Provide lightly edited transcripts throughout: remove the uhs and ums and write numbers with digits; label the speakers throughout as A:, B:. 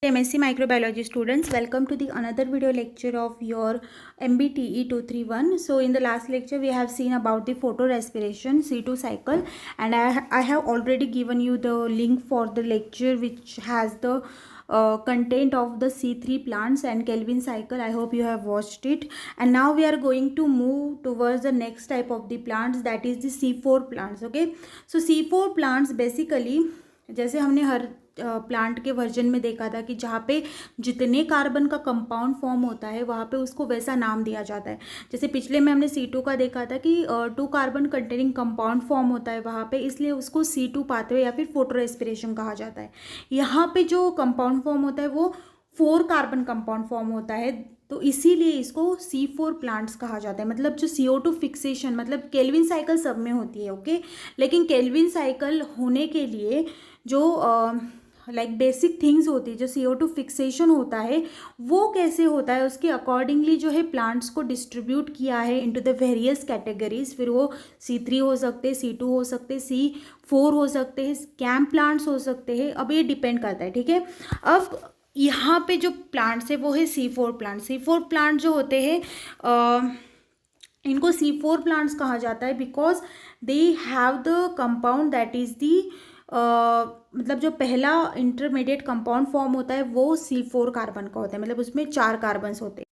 A: MSc Microbiology students, welcome to the another video lecture of your MBTE 231. So in the last lecture we have seen about the photorespiration C2 cycle, and I have already given you the link for the lecture which has the content of the C3 plants and Kelvin cycle. I hope you have watched it, and now we are going to move towards the next type of the plants, that is the C4 plants. Okay, so C4 plants basically, जैसे हमने हर plant के version में देखा था कि जहाँ पे जितने कार्बन का कंपाउंड फॉर्म होता है वहाँ पे उसको वैसा नाम दिया जाता है। जैसे पिछले में हमने C2 का देखा था कि 2 कार्बन कंटेनिंग कंपाउंड फॉर्म होता है वहाँ पे, इसलिए उसको C2 पाथवे या फिर फोटो रेस्पिरेशन कहा जाता है। यहाँ पे जो कंपाउंड फॉर्म होता है वो 4 कार्बन कंपाउंड फॉर्म होता है, तो इसीलिए इसको C4 प्लांट्स कहा जाता है। मतलब जो CO2 फिक्सेशन, मतलब केल्विन साइकिल सब में होती है, ओके, लेकिन केल्विन साइकिल होने के लिए जो बेसिक थिंग्स होती है, जो CO2 फिक्सेशन होता है वो कैसे होता है, उसके अकॉर्डिंगली जो है प्लांट्स को डिस्ट्रीब्यूट किया है इनटू द वेरियस कैटेगरीज। फिर वो C3 हो सकते हैं, C2 हो सकते हैं, C4 हो सकते हैं, कैंप प्लांट्स हो सकते हैं। अब ये डिपेंड करता है, ठीक है। अब यहाँ पे जो प्लांट्स है वो है C4 प्लांट। C4 प्लांट जो होते हैं इनको C4 प्लांट्स कहा जाता है because they have the compound that is the मतलब जो पहला इंटरमीडिएट कंपाउंड फॉर्म होता है वो C4 कार्बन का होता है, मतलब उसमें 4 कार्बन्स होते हैं।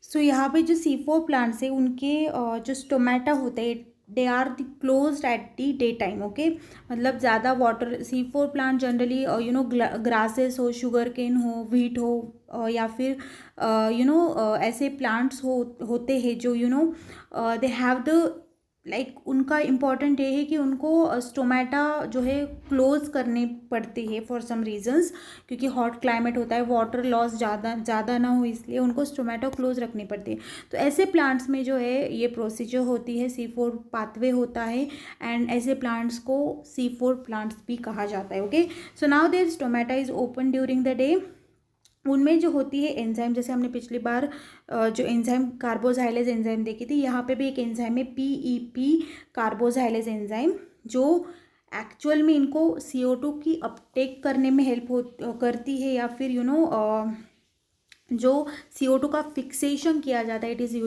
A: सो यहाँ पे जो C4 प्लांट्स है उनके जो स्टोमेटा होते हैं they are the closed at the day time, okay. मतलब ज़्यादा water, C4 plant generally grasses हो, शुगर केन हो, व्हीट हो, या फिर ऐसे प्लांट्स होते हैं जो दे हैव द उनका इम्पॉर्टेंट ये है कि उनको स्टोमेटा जो है क्लोज करनी पड़ती है फॉर सम रीजंस, क्योंकि हॉट क्लाइमेट होता है, वाटर लॉस ज़्यादा ना हो, इसलिए उनको स्टोमेटा क्लोज रखनी पड़ती है। तो ऐसे प्लांट्स में जो है ये प्रोसीजर होती है, C4 पाथवे होता है, एंड ऐसे प्लांट्स को C4 प्लांट्स भी कहा जाता है, okay. So now there stomata is open during the day. उनमें जो होती है एंजाइम, जैसे हमने पिछली बार जो एंजाइम कार्बोजाइलेज एंजाइम देखी थी, यहाँ पे भी एक एंजाइम है PEP कार्बोजाइलेज एंजाइम, जो एक्चुअल में इनको CO2 की अपटेक करने में हेल्प करती है, या फिर जो CO2 का फिक्सेशन किया जाता है, it is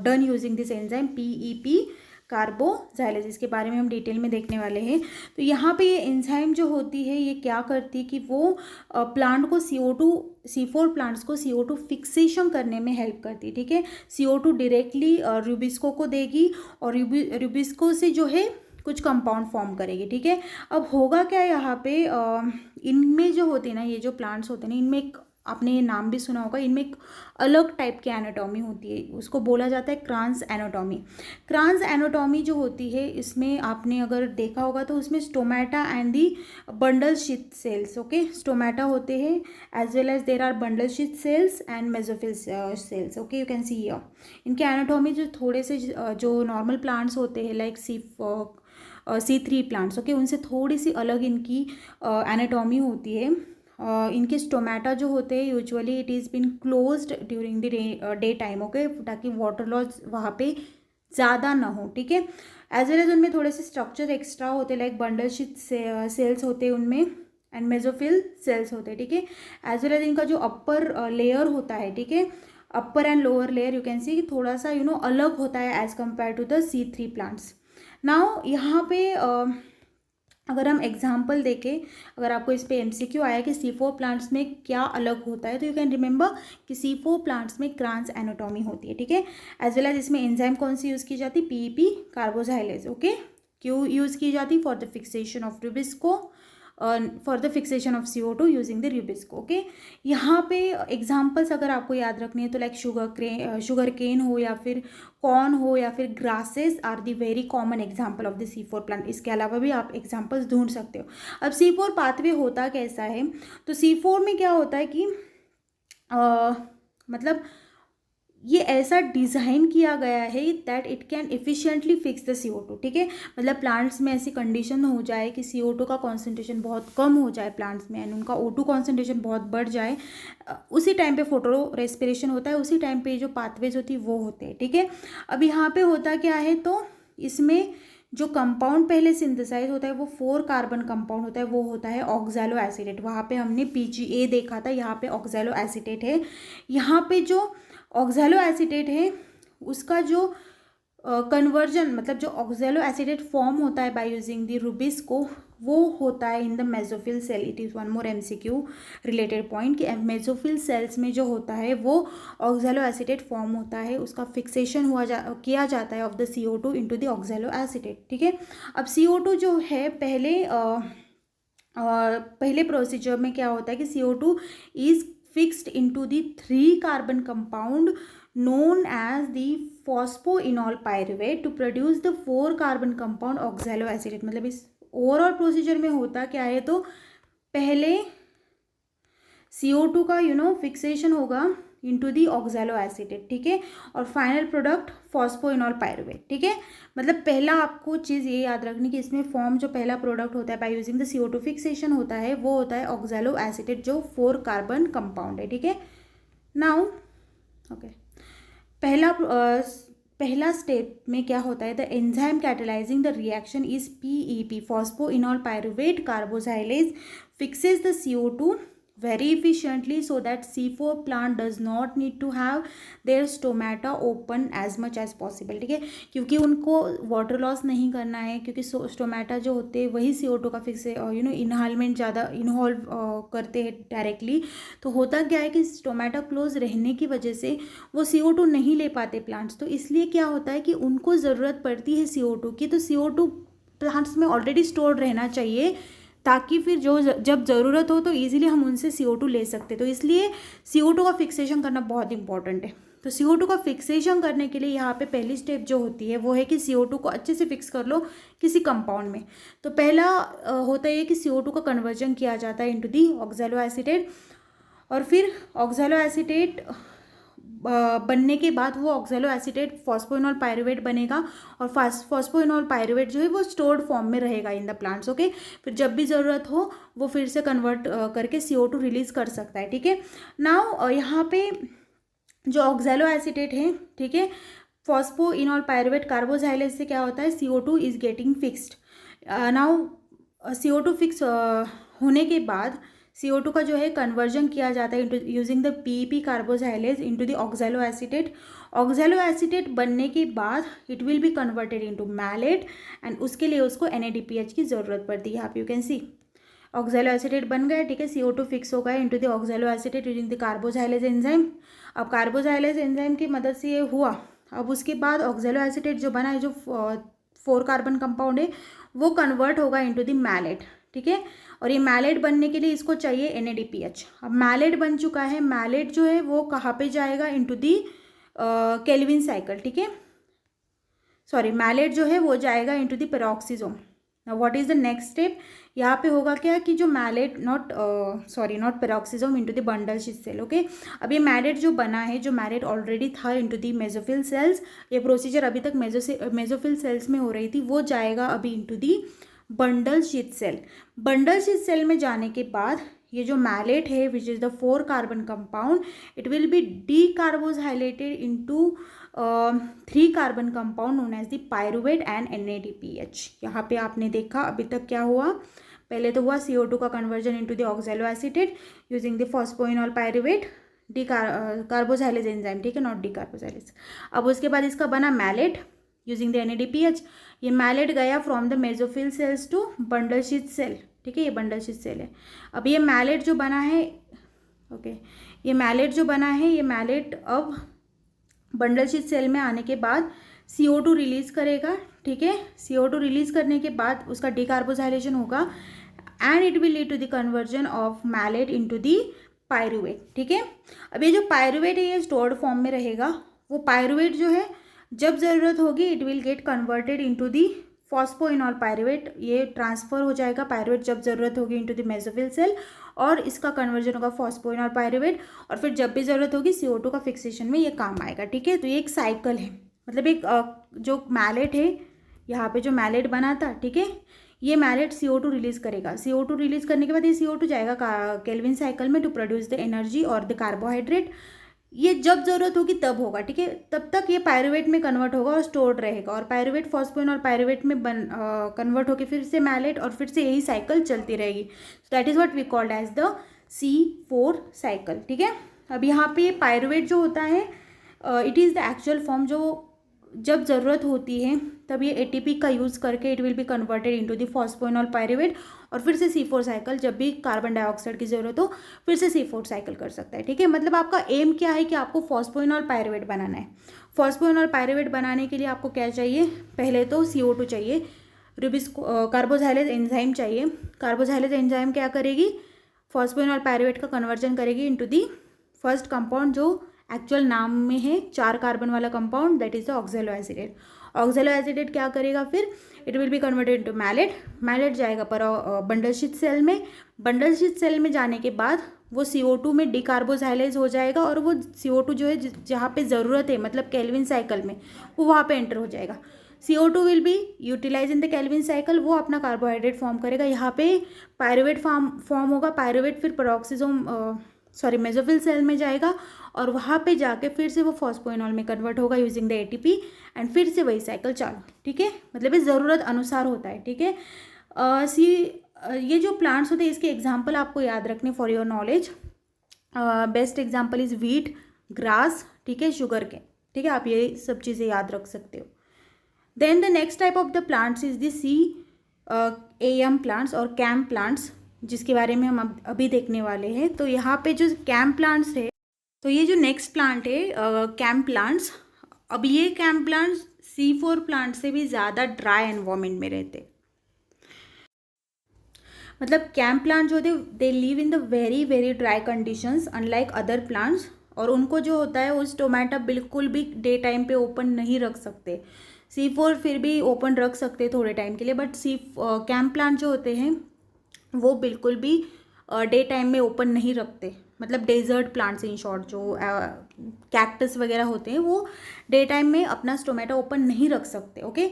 A: done using this enzyme PEP कार्बोजाइलेज। इसके बारे में हम डिटेल में देखने वाले हैं। तो यहाँ पे ये एंजाइम जो होती है ये क्या करती है कि वो प्लांट को C4 प्लांट्स को CO2 फिक्सेशन करने में हेल्प करती है, ठीक है। CO2 डायरेक्टली रूबिस्को को देगी और रूबिस्को से जो है कुछ कंपाउंड फॉर्म करेगी, ठीक है। अब होगा क्या यहाँ पे, इनमें जो होते हैं ना, ये जो प्लांट्स होते हैं ना, इनमें एक, आपने ये नाम भी सुना होगा, इनमें एक अलग टाइप की एनाटॉमी होती है, उसको बोला जाता है क्रांस एनाटॉमी। क्रांस एनाटॉमी जो होती है इसमें आपने अगर देखा होगा तो उसमें stomata and the bundle sheath cells, okay, stomata होते हैं as well as there are bundle sheath cells and mesophyll cells, okay, you can see here. इनके एनाटॉमी जो थोड़े से जो नॉर्मल प्लांट्स होते हैं लाइक C3 प्लांट्स, ओके, उनसे थोड़ी सी अलग इनकी एनाटॉमी होती है। इनके स्टोमेटा जो होते हैं usually it is been closed during the day time, okay, ताकि वाटर लॉस वहाँ पे ज़्यादा ना हो, ठीक है। एज वेल एज उनमें थोड़े से स्ट्रक्चर एक्स्ट्रा होते हैं, लाइक बंडल शीथ सेल्स होते हैं उनमें, एंड मेसोफिल सेल्स होते हैं, ठीक है। एज वेल एज इनका जो अपर लेयर होता है, ठीक है, upper and lower layer you can see थोड़ा सा अलग होता है as compared to the C3 plants. Now यहाँ पे अगर हम एग्जाम्पल देखें, अगर आपको इस पे MCQ आया कि C4 प्लांट्स में क्या अलग होता है, तो यू कैन रिमेंबर कि C4 प्लांट्स में क्रांस एनाटॉमी होती है, ठीक है। एज वेल एज इसमें एंजाइम कौन सी यूज़ की जाती है, PEP कार्बोजाइलेज, ओके। क्यों यूज़ की जाती, for the fixation of rubisco, for the fixation of CO2 using the rubisco, okay. यहाँ पे एग्जाम्पल्स अगर आपको याद रखनी है तो लाइक शुगर केन हो, या फिर कॉर्न हो, या फिर grasses are the very common example of the C4 plant. इसके अलावा भी आप एग्जाम्पल्स ढूंढ सकते हो। अब C4 पाथवे होता कैसा है, तो C4 में क्या होता है कि मतलब ये ऐसा डिज़ाइन किया गया है that it can efficiently fix the CO2, ठीक है। मतलब प्लांट्स में ऐसी कंडीशन हो जाए कि CO2 का कॉन्सेंट्रेशन बहुत कम हो जाए प्लांट्स में, एंड उनका O2 कॉन्सेंट्रेशन बहुत बढ़ जाए, उसी टाइम पे फोटो रेस्पिरेशन होता है, उसी टाइम पे जो पाथवेज होती है वो होते हैं, ठीक है। अब यहाँ पे होता क्या है, तो इसमें जो कंपाउंड पहले सिंथेसाइज होता है वो 4 कार्बन कंपाउंड होता है, वो होता है ऑक्सैलो एसीटेट। वहाँ पे हमने PGA देखा था, यहाँ पे ऑक्सैलो एसीटेट है। यहाँ पे जो ऑक्सैलो एसीटेट है उसका जो कन्वर्जन मतलब जो ऑक्सैलो एसीटेट फॉर्म होता है बाय यूजिंग द रुबिस्को, वो होता है in the mesophyll cell. It is one more MCQ related point कि मेसोफिल सेल्स में जो होता है वो ऑक्सैलो एसीटेट फॉर्म होता है, उसका फिक्सेशन किया जाता है of the CO2 into the oxalo acetate. ठीक है, अब CO2 जो है पहले प्रोसीजर में क्या होता है कि CO2 is fixed into the 3 carbon compound known as the phosphoenol pyruvate to produce the 4 carbon compound oxaloacetate. मतलब इस ओवरऑल प्रोसीजर में होता क्या है, तो पहले CO2 का फिक्सेशन होगा इनटू दी ऑक्सैलोएसीटेट, ठीक है, और फाइनल प्रोडक्ट फॉस्फोइनॉल पायरुवेट। ठीक है, मतलब पहला आपको चीज़ ये याद रखनी कि इसमें फॉर्म जो पहला प्रोडक्ट होता है by using the CO2 fixation होता है वो होता है ऑक्सैलोएसीटेट जो 4 कार्बन कंपाउंड है। ठीक है, नाउ ओके, पहला स्टेप में क्या होता है, the enzyme catalysing the reaction is PEP phosphoenol pyruvate carboxylase fixes the CO2 very efficiently so that C4 plant does not need to have their stomata open as much as possible। ठीक है, क्योंकि उनको water loss नहीं करना है, क्योंकि stomata जो होते हैं वही CO2 का फिक्स इनहालमेंट ज़्यादा इन्वॉल्व करते हैं डायरेक्टली। तो होता क्या है कि स्टोमेटा क्लोज रहने की वजह से वो CO2 नहीं ले पाते प्लांट्स, तो इसलिए क्या होता है कि उनको ज़रूरत पड़ती है CO2 की। तो CO2 प्लांट्स में ऑलरेडी स्टोर्ड रहना चाहिए ताकि फिर जब ज़रूरत हो तो इजीली हम उनसे CO2 ले सकते। तो इसलिए CO2 का फिक्सेशन करना बहुत इंपॉर्टेंट है। तो CO2 का फिक्सेशन करने के लिए यहाँ पे पहली स्टेप जो होती है वो है कि CO2 को अच्छे से फिक्स कर लो किसी कंपाउंड में। तो पहला होता है कि CO2 का कन्वर्जन किया जाता है इनटू दी ऑक्सैलो एसीटेट, और फिर ऑक्सैलो एसीटेट बनने के बाद वो ऑक्सैलो एसीटेट फॉस्फोइनॉल पायरुवेट बनेगा, और फॉस्फोइनॉल पायरुवेट जो है वो स्टोर्ड फॉर्म में रहेगा इन द प्लांट्स। ओके, फिर जब भी ज़रूरत हो वो फिर से कन्वर्ट करके CO2 रिलीज़ कर सकता है। ठीक है, नाउ यहाँ पे जो ऑक्सैलो एसीटेट है, ठीक है, फॉस्फोइनॉल पायरुवेट कार्बोजाइलेज से क्या होता है, CO2 is getting fixed. Now CO2 fix होने के बाद CO2 का जो है कन्वर्जन किया जाता है using the PEP carboxylase into the oxaloacetate. Oxaloacetate बनने के बाद it will be converted into malate, and उसके लिए उसको NADPH की ज़रूरत पड़ती है। यहाँ पे you can see oxaloacetate बन गया, ठीक है, CO2 फिक्स हो गया into the oxaloacetate using the carboxylase enzyme. अब कार्बोजाइलेज एंजाइम की मदद से ये हुआ। अब उसके बाद ऑक्सैलो एसीटेट जो बना है, जो 4 कार्बन कंपाउंड है, वो कन्वर्ट होगा इनटू द मैलेट। ठीक है, और ये मैलेट बनने के लिए इसको चाहिए NADPH। अब मैलेट बन चुका है, मैलेट जो है वो कहाँ पे जाएगा, इनटू दी केल्विन साइकिल। ठीक है, सॉरी, मैलेट जो है वो जाएगा into the peroxisome. What is the next step, यहाँ पे होगा क्या कि जो malate not peroxisome into the bundle sheet cell. Okay, अब ये मैलेट जो बना है, जो मैलेट ऑलरेडी था इनटू द मेसोफिल सेल्स, ये प्रोसीजर अभी तक मेसोफिल सेल्स में हो रही थी, वो जाएगा अभी into the bundle sheet cell. Bundle sheet cell में जाने के बाद ये जो मैलेट है which is the 4 carbon compound, it will be decarboxylated into 3 carbon compound known as the pyruvate and NADPH। यहाँ पे आपने देखा अभी तक क्या हुआ, पहले तो हुआ CO2 का conversion into the oxaloacetate using the phosphoenol pyruvate carboxylase enzyme, ठीक है, नॉट डीकार्बोजाइलेज। अब उसके बाद इसका बना मैलेट यूजिंग द NADPH। ये मैलेट गया from the mesophyll cells to bundle sheet cell. ठीक है, ये बंडल शीट सेल है। अब ये मैलेट जो बना है, ओके, ये मैलेट जो बना है, ये मैलेट अब बंडल शीट सेल में आने के बाद CO2 रिलीज़ करेगा। ठीक है, CO2 रिलीज़ करने के बाद उसका डीकार्बोजाइलेशन होगा and it will lead to the conversion of malate into the pyruvate. ठीक है, अब ये जो पायरुवेट है ये स्टोर्ड फॉर्म में रहेगा। वो पायरुवेट जो है जब ज़रूरत होगी it will get converted into the phosphoenol pyruvate, ये ट्रांसफ़र हो जाएगा पायरुवेट जब ज़रूरत होगी इनटू द मेसोफिल सेल, और इसका कन्वर्जन होगा फॉस्फोइनॉल पायरुवेट, और फिर जब भी ज़रूरत होगी CO2 का फिक्सेशन में ये काम आएगा। ठीक है, तो ये एक साइकिल है, मतलब एक जो मैलेट है, यहाँ पे जो मैलेट बना था, ठीक है, ये मैलेट CO2 रिलीज़ करेगा। CO2 रिलीज़ करने के बाद ये CO2 जाएगा केल्विन साइकिल में टू प्रोड्यूस द एनर्जी और द कार्बोहाइड्रेट। ये जब ज़रूरत होगी तब होगा, ठीक है। तब तक ये पायरुवेट में कन्वर्ट होगा और स्टोर्ड रहेगा, और पायरुवेट फॉस्फेट और पायरुवेट में कन्वर्ट होकर फिर से मैलेट, और फिर से यही साइकिल चलती रहेगी। So that is what we called as the C4 cycle, ठीक है। अब यहाँ पे ये पायरुवेट जो होता है, it is the actual form जो जब ज़रूरत होती है तब ये ATP का यूज़ करके it will be converted into the phosphoenol pyruvate, और फिर से C4 साइकिल, जब भी कार्बन डाइऑक्साइड की ज़रूरत हो फिर से C4 साइकिल कर सकता है, ठीक है। मतलब आपका एम क्या है कि आपको फॉस्फोइनॉल पायरुवेट बनाना है। फॉस्फोइनॉल पायरुवेट बनाने के लिए आपको क्या चाहिए, पहले तो CO2 चाहिए, कार्बोजाइलेज एंजाइम चाहिए। कार्बोजाइलेज एंजाइम क्या करेगी, फॉस्फोइनॉल पायरुवेट का कन्वर्जन करेगी इनटू दी फर्स्ट कंपाउंड जो एक्चुअल नाम में है 4 कार्बन वाला compound, that is the oxaloacetate. Oxaloacetate क्या करेगा फिर, it will be converted into malate. Malate जाएगा पर बंडल शीट सेल में। बंडल शीट सेल में जाने के बाद वो CO2 में डिकार्बोजाइलेज हो जाएगा, और वो CO2 जो है जहाँ पे ज़रूरत है, मतलब केल्विन साइकिल में, वो वहाँ पे एंटर हो जाएगा। CO2 will be utilize in the Calvin cycle, वो अपना कार्बोहाइड्रेट फॉर्म करेगा। यहाँ पे पायरुवेट फॉर्म होगा। पायरुवेट फिर मेसोफिल सेल में जाएगा, और वहाँ पे जाके फिर से वो फॉस्फोइनॉल में कन्वर्ट होगा यूजिंग द ATP, एंड फिर से वही साइकिल चालू, ठीक है। मतलब ये ज़रूरत अनुसार होता है, ठीक है। ये जो प्लांट्स होते हैं इसके एग्जाम्पल आपको याद रखने for your knowledge. Best example is wheat, grass, ठीक है, शुगर केन, ठीक है। आप ये सब चीज़ें याद रख सकते हो। Then the next type of the plants is the CAM plants और CAM प्लांट्स, जिसके बारे में हम अभी देखने वाले हैं। तो यहाँ पे जो CAM प्लांट्स है, तो ये जो नेक्स्ट प्लांट है CAM प्लांट्स, अब ये CAM प्लांट्स C4 प्लांट से भी ज़्यादा ड्राई एनवायरनमेंट में रहते। मतलब CAM प्लांट जो होते they live in the very very dry conditions unlike other plants, और उनको जो होता है उस टोमेटो बिल्कुल भी डे टाइम पे ओपन नहीं रख सकते। C4 फिर भी ओपन रख सकते थोड़े टाइम के लिए, बट CAM प्लांट जो होते हैं वो बिल्कुल भी डे टाइम में ओपन नहीं रखते। मतलब डेजर्ट प्लांट्स इन शॉर्ट, जो कैक्टस वगैरह होते हैं, वो डे टाइम में अपना टोमेटो ओपन नहीं रख सकते, ओके।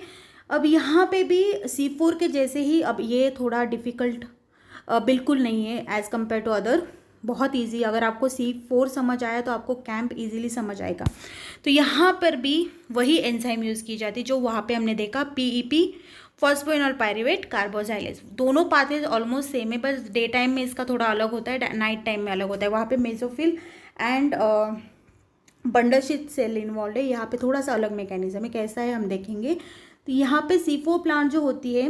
A: अब यहाँ पे भी C4 के जैसे ही, अब ये थोड़ा डिफ़िकल्ट बिल्कुल नहीं है एज़ कम्पेयर टू अदर, बहुत इजी। अगर आपको C4 समझ आया तो आपको कैम्प इजीली समझ आएगा। तो यहाँ पर भी वही एंजाइम यूज़ की जाती जो वहाँ पे हमने देखा, PEP, फॉस्फोइनॉल पायरुवेट, कार्बोजाइलेज। दोनों पाथवेज ऑलमोस्ट सेम है, बस डे टाइम में इसका थोड़ा अलग होता है, नाइट टाइम में अलग होता है। वहाँ पे mesophyll and bundle sheet cell involve है, यहाँ पे थोड़ा सा अलग मैकेनिज्म है। कैसा है हम देखेंगे। तो यहाँ पे C4 प्लांट जो होती है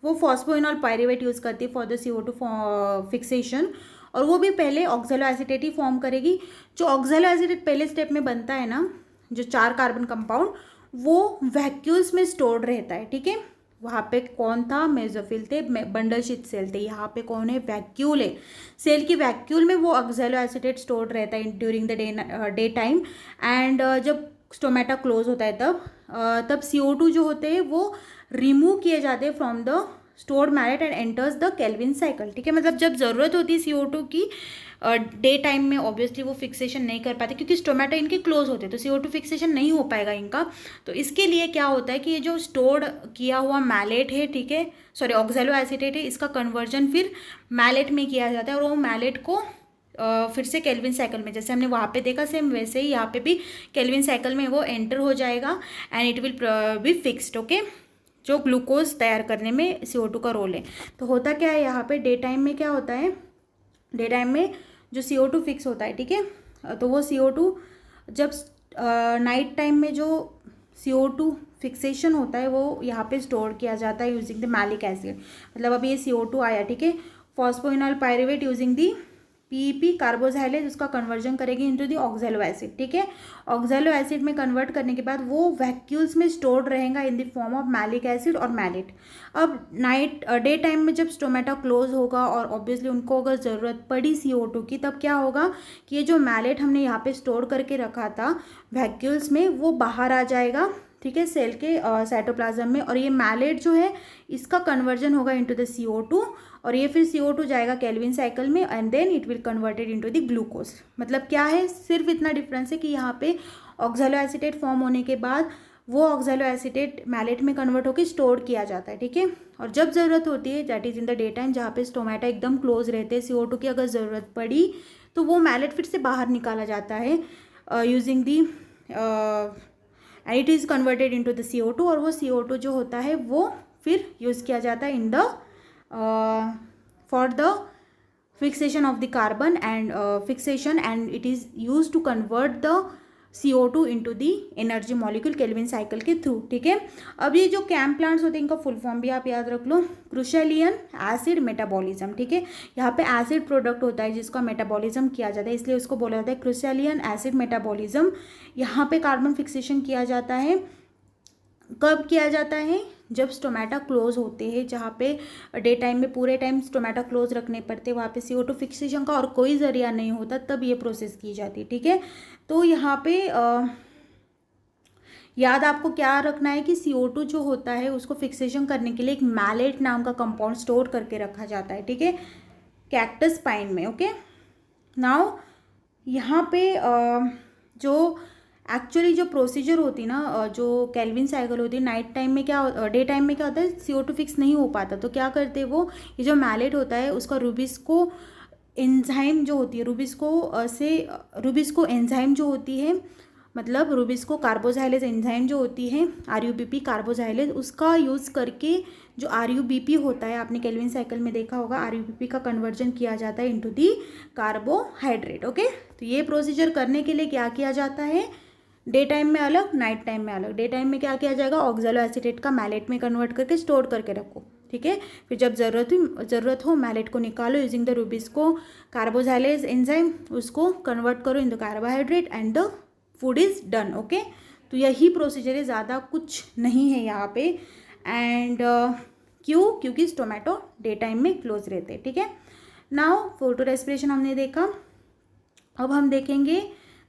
A: वो फॉस्फोइनॉल पायरुवेट यूज़ करती है फॉर द CO2 फिक्सेशन, और वो भी पहले ऑक्सैलो एसिटेट ही फॉर्म करेगी। जो ऑक्सैलो एसिटेट पहले स्टेप में बनता है ना, जो 4 कार्बन कंपाउंड, वो वैक्यूल्स में स्टोर्ड रहता है, ठीक है। वहाँ पे कौन था, मेसोफिल थे, बंडल शीट सेल थे। यहाँ पे कौन है, वैक्यूल है। सेल की वैक्यूल में वो ऑक्सैलो एसिटेट स्टोर्ड रहता है during the day time, and जब स्टोमेटा क्लोज होता है तब CO2 जो होते हैं वो रिमूव किए जाते हैं from the stored malate and enters the Calvin cycle, ठीक है। मतलब जब ज़रूरत होती है CO2 की डे टाइम में, ऑब्वियसली वो फिक्सेशन नहीं कर पाते क्योंकि स्टोमेटा इनके क्लोज होते हैं, तो CO2 फिक्सेशन नहीं हो पाएगा इनका। तो इसके लिए क्या होता है कि ये जो स्टोर्ड किया हुआ मैलेट है, ठीक है, सॉरी ऑक्सैलो एसिटेट है, इसका कन्वर्जन फिर मैलेट में किया जाता है, और वो मैलेट को फिर से केल्विन साइकिल में, जैसे हमने वहाँ पे देखा सेम वैसे ही यहाँ पे भी केल्विन साइकिल में वो एंटर हो जाएगा, and it will be fixed, okay. जो ग्लूकोज तैयार करने में CO2 का रोल है। तो होता क्या है यहाँ पे, डे टाइम में क्या होता है, डे टाइम में जो CO2 फिक्स होता है, ठीक है, तो वो CO2 जब नाइट टाइम में जो CO2 फिक्सेशन होता है वो यहाँ पे स्टोर किया जाता है यूजिंग द मैलिक एसिड। मतलब अभी ये CO2 आया, ठीक है, phosphoenol pyruvate using the PEP कार्बोजाइलेज उसका कन्वर्जन करेगी इनटू दी ऑक्सैलो एसिड, ठीक है। ऑक्सैलो एसिड में कन्वर्ट करने के बाद वो वैक्यूल्स में स्टोर्ड रहेगा in the form of malic acid और मैलेट। अब डे टाइम में जब स्टोमेटा क्लोज होगा और ऑब्वियसली उनको अगर ज़रूरत पड़ी CO2 की, तब क्या होगा कि ये जो मैलेट हमने यहाँ पे स्टोर करके रखा था वैक्यूल्स में, वो बाहर आ जाएगा, ठीक है, सेल के साइटोप्लाज्म में, और ये मैलेट जो है इसका कन्वर्जन होगा इनटू द CO2, और ये फिर CO2 जाएगा केल्विन साइकिल में, and then it will converted into the glucose. मतलब क्या है, सिर्फ इतना डिफरेंस है कि यहाँ पे ऑक्सैलो एसिटेट फॉर्म होने के बाद वो ऑक्सैलो एसीटेट मैलेट में कन्वर्ट होकर स्टोर किया जाता है, ठीक है। और जब ज़रूरत होती है that is in the day time, जहाँ पे स्टोमेटा एकदम क्लोज रहते हैं, CO2 की अगर ज़रूरत पड़ी तो वो मैलेट फिर से बाहर निकाला जाता है using the and it is converted into the CO2, और वो CO2 जो होता है वो फिर यूज़ किया जाता है in the for the fixation of the carbon and fixation, and it is used to convert the CO2 into the energy molecule Calvin cycle के थ्रू, ठीक है। अब ये जो कैम प्लांट्स होते हैं इनका फुल फॉर्म भी आप याद रख लो, क्रुशेलियन एसिड मेटाबॉलिज्म, ठीक है। यहाँ पे एसिड प्रोडक्ट होता है जिसका मेटाबॉलिज्म किया जाता है, इसलिए उसको बोला जाता है क्रुशेलियन एसिड मेटाबॉलिज्म। यहाँ पे कार्बन फिक्सेशन किया जाता है, कब किया जाता है, जब स्टोमेटा क्लोज होते हैं, जहाँ पे डे टाइम में पूरे टाइम स्टोमेटा क्लोज रखने पड़ते, वहाँ पे CO2 फिक्सेशन का और कोई ज़रिया नहीं होता, तब ये प्रोसेस की जाती है, ठीक है। तो यहाँ पे याद आपको क्या रखना है कि CO2 जो होता है उसको फिक्सेशन करने के लिए एक मैलेट नाम का कंपाउंड स्टोर करके रखा जाता है, ठीक है, कैक्टस पाइन में, ओके। नाउ यहाँ पे जो एक्चुअली जो प्रोसीजर होती ना, जो केल्विन साइकिल होती है, नाइट टाइम में क्या, डे टाइम में क्या होता है, CO2 फिक्स नहीं हो पाता, तो क्या करते हैं वो, ये जो मैलेट होता है उसका रूबिस्को एंजाइम जो होती है, रूबिस्को एंजाइम जो होती है, मतलब रूबिस्को कार्बोजाइलेज एंजाइम जो होती है, RUBP कार्बोजाइलेज, उसका यूज़ करके जो RUBP होता है, आपने केल्विन साइकिल में देखा होगा, RUBP का कन्वर्जन किया जाता है इनटू दी कार्बोहाइड्रेट, ओके। तो ये प्रोसीजर करने के लिए क्या किया जाता है, डे टाइम में अलग, नाइट टाइम में अलग। डे टाइम में क्या किया जाएगा, ऑक्सैलो एसीटेट का मैलेट में कन्वर्ट करके स्टोर करके रखो, ठीक है। फिर जब ज़रूरत हो मैलेट को निकालो यूजिंग द रूबिस्को कार्बोजाइलेज एंजाइम, उसको कन्वर्ट करो in the carbohydrate and the food is done, okay. तो यही प्रोसीजर है, ज़्यादा कुछ नहीं है यहाँ पे। एंड क्योंकि टोमेटो डे टाइम में क्लोज रहते हैं, ठीक है। नाउ फोटो रेस्पिरेशन हमने देखा, अब हम देखेंगे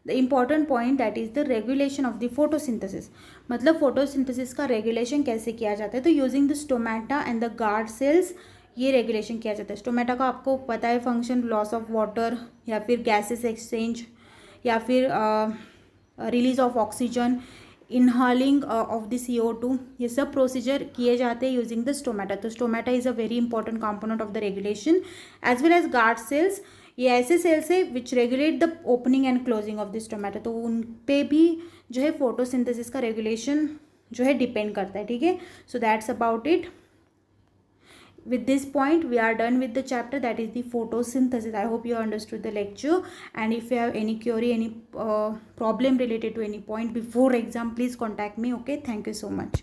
A: the important point that is the regulation of the photosynthesis, मतलब फोटोसिंथेसिस का रेगुलेशन कैसे किया जाता है। तो using the stomata and the guard cells ये रेगुलेशन किया जाता है। स्टोमेटा का आपको पता है फंक्शन, लॉस ऑफ वाटर या फिर गैसेस एक्सचेंज या फिर release of oxygen, inhaling of the CO2, ये सब प्रोसीजर किए जाते हैं यूजिंग द स्टोमेटा। तो stomata is a very important component of the regulation as well as guard cells. ये ऐसे सेल्स है which regulate the opening and closing of the stomata, तो उन पे भी जो है फोटोसिंथेसिस का रेगुलेशन जो है डिपेंड करता है, ठीक है। So that's about it. With this point we are done with the chapter that is the photosynthesis. I hope you understood the lecture, and if you have any query, any problem related to any point before exam, please contact me, okay. Thank you so much.